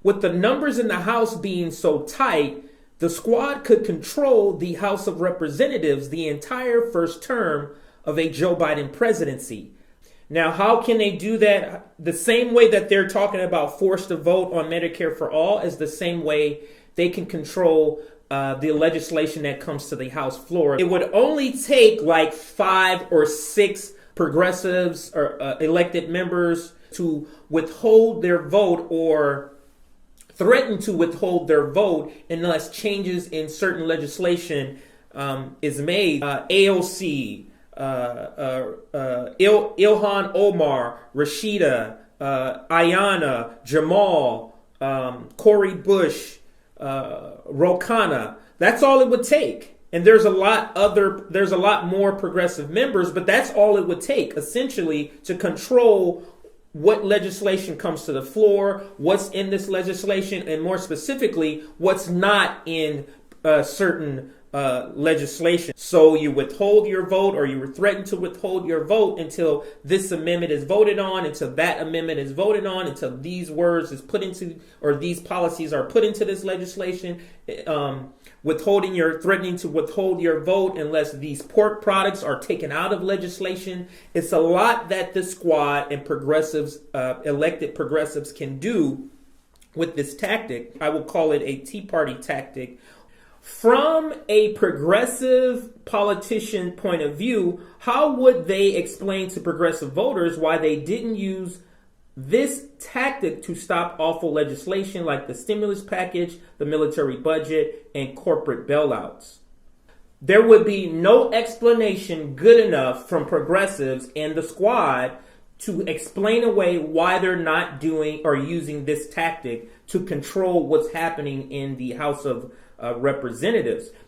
With the numbers in the House being so tight, the squad could control the House of Representatives the entire first term of a Joe Biden presidency. Now, how can they do that? The same way that they're talking about forced to vote on Medicare for all is the same way they can control the legislation that comes to the House floor. It would only take like 5 or 6 progressives or elected members to withhold their vote or threaten to withhold their vote unless changes in certain legislation is made. AOC, Ilhan Omar, Rashida, Ayanna, Jamal, Cori Bush, Khanna. That's all it would take. And there's a lot more progressive members, but that's all it would take essentially to control what legislation comes to the floor, what's in this legislation, and more specifically, what's not in certain legislation. So you withhold your vote, or you were threatened to withhold your vote until this amendment is voted on, until that amendment is voted on, until these words is put into, or these policies are put into this legislation. Threatening to withhold your vote unless these pork products are taken out of legislation. It's a lot that the squad and progressives, elected progressives, can do with this tactic. I will call it a Tea Party tactic. From a progressive politician point of view, how would they explain to progressive voters why they didn't use this tactic to stop awful legislation like the stimulus package, the military budget, and corporate bailouts? There would be no explanation good enough from progressives and the squad to explain away why they're not doing or using this tactic to control what's happening in the House of Representatives.